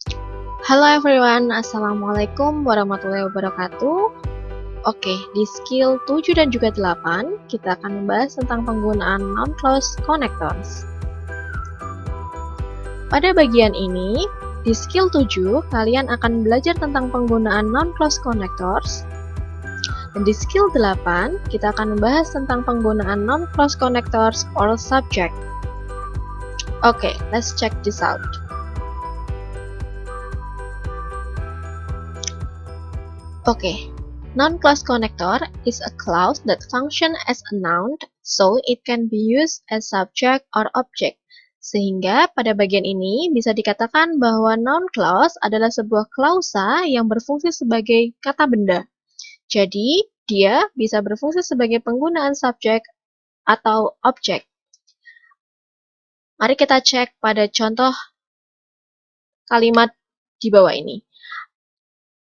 Halo everyone, Assalamualaikum warahmatullahi wabarakatuh. Oke, di skill 7 dan juga 8, kita akan membahas tentang penggunaan non-close connectors. Pada bagian ini, di skill 7, kalian akan belajar tentang penggunaan non-close connectors. Dan di skill 8, kita akan membahas tentang penggunaan non-close connectors or subject. Oke, let's check this out. Okay, non-clause connector is a clause that functions as a noun, so it can be used as subject or object. Sehingga pada bagian ini bisa dikatakan bahwa noun clause adalah sebuah klausa yang berfungsi sebagai kata benda. Jadi, dia bisa berfungsi sebagai penggunaan subjek atau objek. Mari kita cek pada contoh kalimat di bawah ini.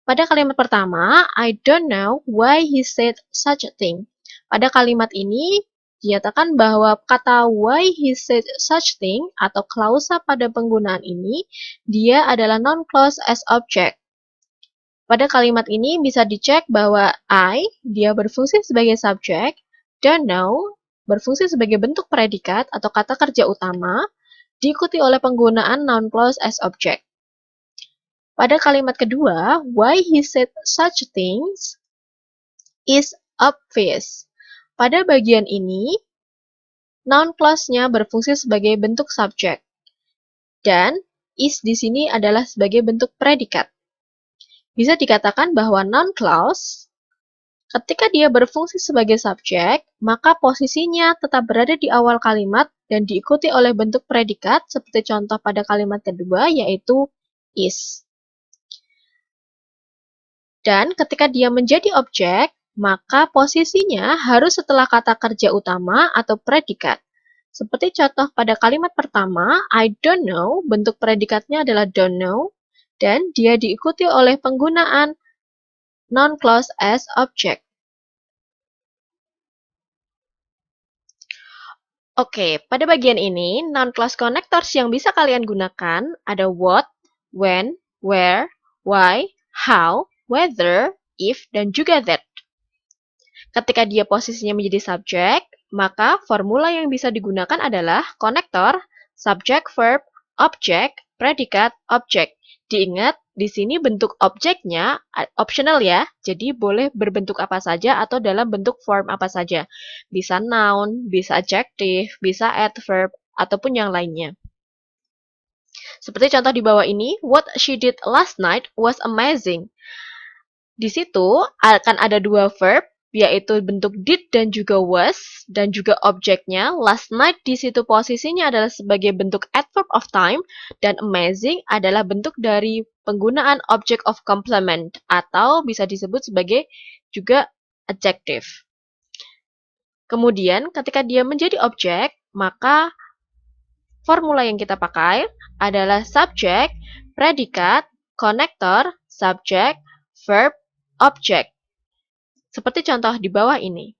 Pada kalimat pertama, I don't know why he said such a thing. Pada kalimat ini, dinyatakan bahwa kata why he said such thing atau klausa pada penggunaan ini, dia adalah non-clause as object. Pada kalimat ini bisa dicek bahwa I, dia berfungsi sebagai subjek, don't know, berfungsi sebagai bentuk predikat atau kata kerja utama, diikuti oleh penggunaan non-clause as object. Pada kalimat kedua, why he said such things is obvious. Pada bagian ini, noun clause-nya berfungsi sebagai bentuk subjek. Dan is di sini adalah sebagai bentuk predikat. Bisa dikatakan bahwa noun clause, ketika dia berfungsi sebagai subjek, maka posisinya tetap berada di awal kalimat dan diikuti oleh bentuk predikat seperti contoh pada kalimat kedua, yaitu is. Dan ketika dia menjadi objek, maka posisinya harus setelah kata kerja utama atau predikat. Seperti contoh pada kalimat pertama, I don't know, bentuk predikatnya adalah don't know, dan dia diikuti oleh penggunaan non-clause as object. Oke, pada bagian ini, non-clause connectors yang bisa kalian gunakan ada what, when, where, why, how, whether, if, dan juga that. Ketika dia posisinya menjadi subjek, maka formula yang bisa digunakan adalah konektor, subject, verb, object, predikat, object. Diingat, di sini bentuk objeknya optional ya, jadi boleh berbentuk apa saja atau dalam bentuk form apa saja. Bisa noun, bisa adjective, bisa adverb, ataupun yang lainnya. Seperti contoh di bawah ini, what she did last night was amazing. Di situ akan ada dua verb, yaitu bentuk did dan juga was, dan juga objeknya. Last night di situ posisinya adalah sebagai bentuk adverb of time, dan amazing adalah bentuk dari penggunaan object of complement, atau bisa disebut sebagai juga adjective. Kemudian ketika dia menjadi objek, maka formula yang kita pakai adalah subject, predikat, konektor, subject, verb, object. Seperti contoh di bawah ini.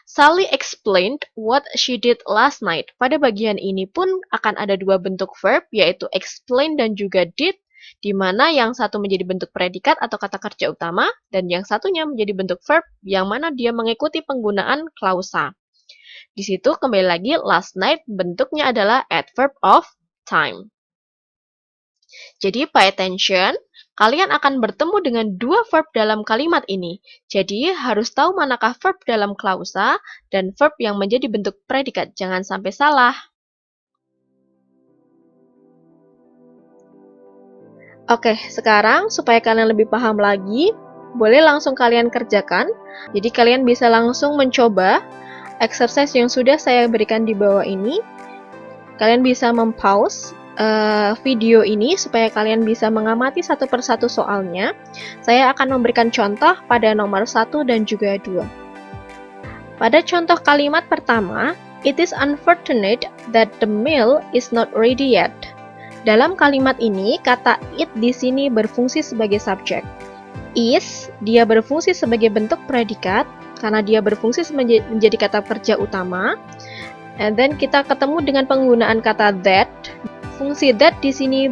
Sally explained what she did last night. Pada bagian ini pun akan ada dua bentuk verb, yaitu explain dan juga did, di mana yang satu menjadi bentuk predikat atau kata kerja utama, dan yang satunya menjadi bentuk verb, yang mana dia mengikuti penggunaan klausa. Di situ kembali lagi, last night bentuknya adalah adverb of time. Jadi, pay attention, kalian akan bertemu dengan dua verb dalam kalimat ini. Jadi, harus tahu manakah verb dalam klausa dan verb yang menjadi bentuk predikat. Jangan sampai salah. Oke, sekarang supaya kalian lebih paham lagi, boleh langsung kalian kerjakan. Jadi, kalian bisa langsung mencoba exercise yang sudah saya berikan di bawah ini. Kalian bisa mempause video ini supaya kalian bisa mengamati satu persatu soalnya. Saya akan memberikan contoh pada nomor 1 dan juga 2. Pada contoh kalimat pertama, it is unfortunate that the meal is not ready yet. Dalam kalimat ini, kata it di sini berfungsi sebagai subjek. Is, dia berfungsi sebagai bentuk predikat karena dia berfungsi menjadi kata kerja utama. And then kita ketemu dengan penggunaan kata that. fungsi that di sini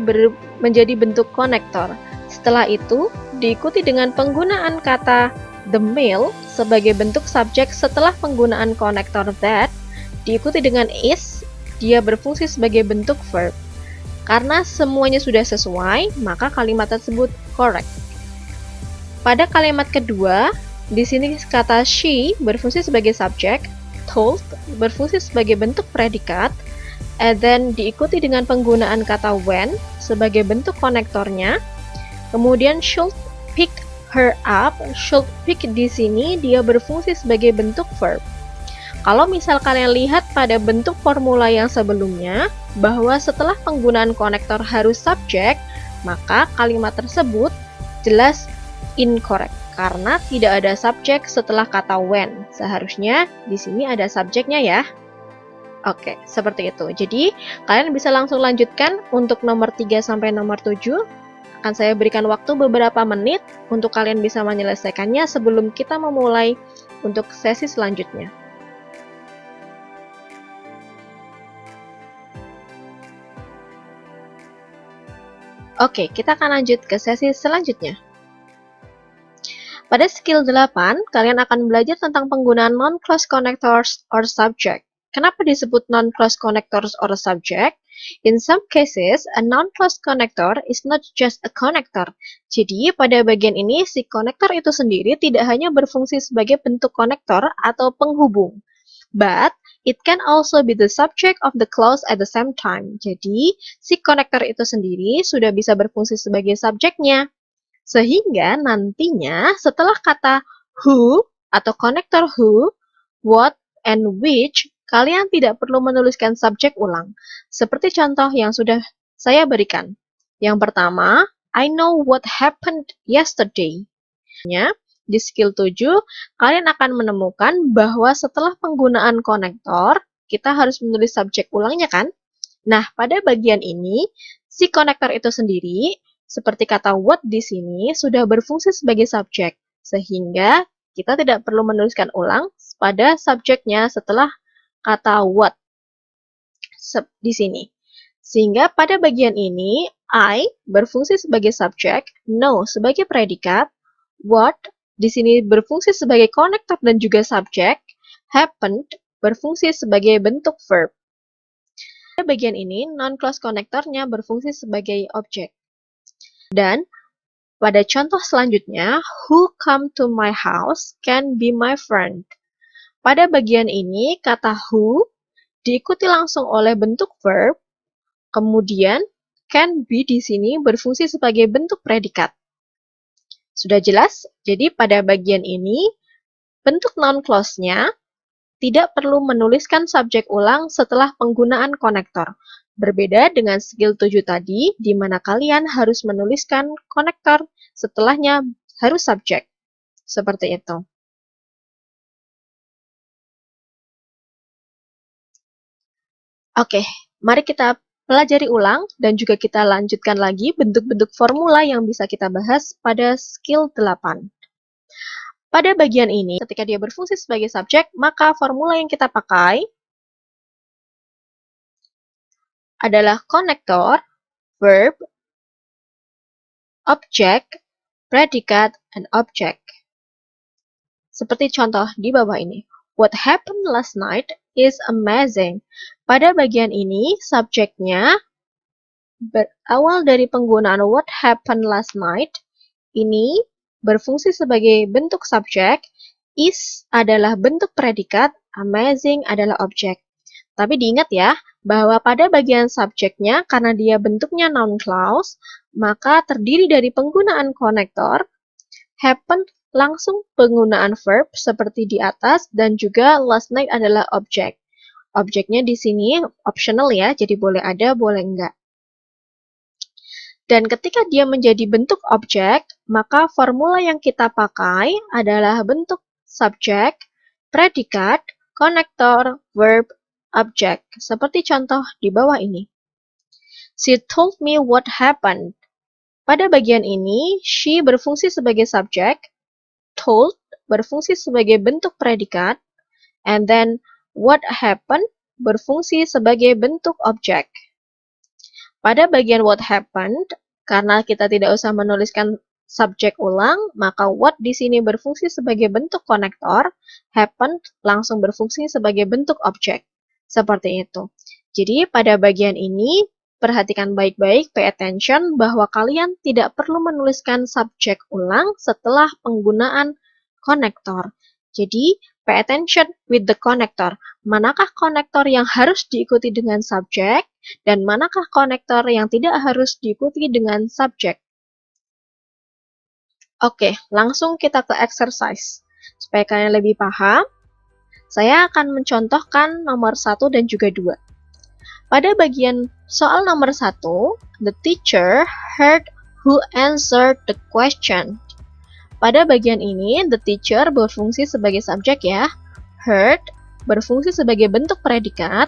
menjadi bentuk konektor. Setelah itu, diikuti dengan penggunaan kata the male sebagai bentuk subjek setelah penggunaan konektor that, diikuti dengan is, dia berfungsi sebagai bentuk verb. Karena semuanya sudah sesuai, maka kalimat tersebut correct. Pada kalimat kedua, di sini kata she berfungsi sebagai subjek, told berfungsi sebagai bentuk predikat, and then diikuti dengan penggunaan kata when sebagai bentuk konektornya. Kemudian should pick her up, should pick di sini dia berfungsi sebagai bentuk verb. Kalau misal kalian lihat pada bentuk formula yang sebelumnya, bahwa setelah penggunaan konektor harus subjek, maka kalimat tersebut jelas incorrect karena tidak ada subjek setelah kata when. Seharusnya di sini ada subjeknya ya. Oke, seperti itu. Jadi, kalian bisa langsung lanjutkan untuk nomor 3 sampai nomor 7. Akan saya berikan waktu beberapa menit untuk kalian bisa menyelesaikannya sebelum kita memulai untuk sesi selanjutnya. Oke, kita akan lanjut ke sesi selanjutnya. Pada skill 8, kalian akan belajar tentang penggunaan non-clause connectors or subject. Kenapa disebut non-clause connectors or subject? In some cases, a non-clause connector is not just a connector. Jadi, pada bagian ini, si konektor itu sendiri tidak hanya berfungsi sebagai bentuk konektor atau penghubung, but it can also be the subject of the clause at the same time. Jadi, si konektor itu sendiri sudah bisa berfungsi sebagai subjeknya. Sehingga nantinya setelah kata who atau konektor who, what, and which, kalian tidak perlu menuliskan subjek ulang. Seperti contoh yang sudah saya berikan. Yang pertama, I know what happened yesterday. Di skill 7, kalian akan menemukan bahwa setelah penggunaan konektor, kita harus menulis subjek ulangnya kan? Nah, pada bagian ini, si konektor itu sendiri seperti kata what di sini sudah berfungsi sebagai subjek, sehingga kita tidak perlu menuliskan ulang pada subjeknya setelah kata what di sini. Sehingga pada bagian ini, I berfungsi sebagai subjek, know sebagai predikat, what di sini berfungsi sebagai konektor dan juga subjek, happened berfungsi sebagai bentuk verb. Pada bagian ini, non-clause konektornya berfungsi sebagai objek. Dan pada contoh selanjutnya, who come to my house can be my friend. Pada bagian ini, kata who diikuti langsung oleh bentuk verb, kemudian can be di sini berfungsi sebagai bentuk predikat. Sudah jelas? Jadi pada bagian ini, bentuk non-clause-nya tidak perlu menuliskan subjek ulang setelah penggunaan konektor. Berbeda dengan skill 7 tadi, di mana kalian harus menuliskan konektor, setelahnya harus subjek. Seperti itu. Oke, mari kita pelajari ulang dan juga kita lanjutkan lagi bentuk-bentuk formula yang bisa kita bahas pada skill 8. Pada bagian ini, ketika dia berfungsi sebagai subjek, maka formula yang kita pakai adalah konektor, verb, object, predikat, and object. Seperti contoh di bawah ini. What happened last night is amazing. Pada bagian ini, subjeknya berawal dari penggunaan what happened last night. Ini berfungsi sebagai bentuk subjek, is adalah bentuk predikat, amazing adalah objek. Tapi diingat ya, bahwa pada bagian subjeknya, karena dia bentuknya noun clause, maka terdiri dari penggunaan konektor, happen langsung penggunaan verb seperti di atas, dan juga last night adalah objek. Objeknya di sini optional ya, jadi boleh ada, boleh enggak. Dan ketika dia menjadi bentuk objek, maka formula yang kita pakai adalah bentuk subjek, predikat, konektor, verb, object, seperti contoh di bawah ini. She told me what happened. Pada bagian ini, she berfungsi sebagai subjek, told berfungsi sebagai bentuk predikat, and then what happened berfungsi sebagai bentuk objek. Pada bagian what happened, karena kita tidak usah menuliskan subjek ulang, maka what di sini berfungsi sebagai bentuk konektor, happened langsung berfungsi sebagai bentuk objek. Seperti itu. Jadi pada bagian ini, perhatikan baik-baik, pay attention, bahwa kalian tidak perlu menuliskan subjek ulang setelah penggunaan konektor. Jadi, pay attention with the connector. Manakah konektor yang harus diikuti dengan subjek, dan manakah konektor yang tidak harus diikuti dengan subjek. Oke, langsung kita ke exercise. Supaya kalian lebih paham, saya akan mencontohkan nomor 1 dan juga 2. Pada bagian soal nomor 1, the teacher heard who answered the question. Pada bagian ini, the teacher berfungsi sebagai subjek ya. Heard berfungsi sebagai bentuk predikat.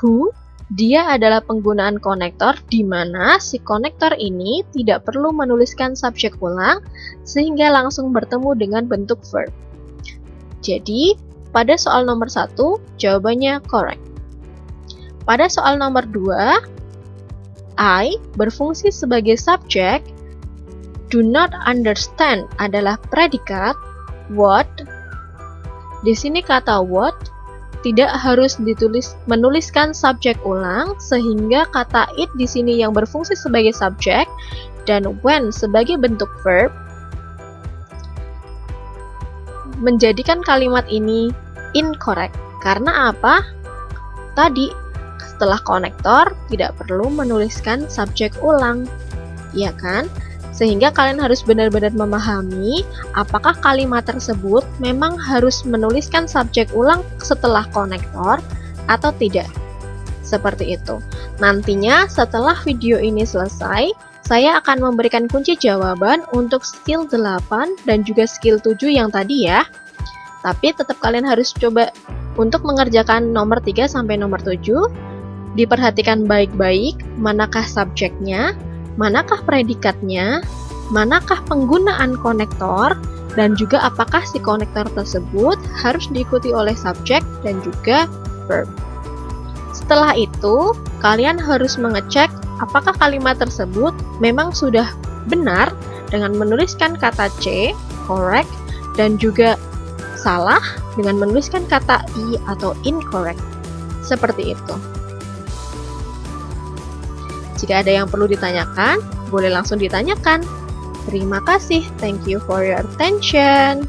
Who, dia adalah penggunaan konektor di mana si konektor ini tidak perlu menuliskan subjek ulang sehingga langsung bertemu dengan bentuk verb. Jadi, pada soal nomor 1, jawabannya correct. Pada soal nomor 2, I berfungsi sebagai subjek. Do not understand adalah predikat. What, di sini kata what tidak harus menuliskan subjek ulang, sehingga kata it di sini yang berfungsi sebagai subjek dan when sebagai bentuk verb menjadikan kalimat ini incorrect. Karena apa? Tadi setelah konektor tidak perlu menuliskan subjek ulang, ya kan? Sehingga kalian harus benar-benar memahami apakah kalimat tersebut memang harus menuliskan subjek ulang setelah konektor atau tidak. Seperti itu. Nantinya setelah video ini selesai, saya akan memberikan kunci jawaban untuk skill 8 dan juga skill 7 yang tadi ya. Tapi tetap kalian harus coba untuk mengerjakan nomor 3 sampai nomor 7. Diperhatikan baik-baik manakah subjeknya, manakah predikatnya, manakah penggunaan konektor, dan juga apakah si konektor tersebut harus diikuti oleh subjek dan juga verb. Setelah itu, kalian harus mengecek apakah kalimat tersebut memang sudah benar dengan menuliskan kata C, correct, dan juga salah dengan menuliskan kata I atau incorrect. Seperti itu. Jika ada yang perlu ditanyakan, boleh langsung ditanyakan. Terima kasih. Thank you for your attention.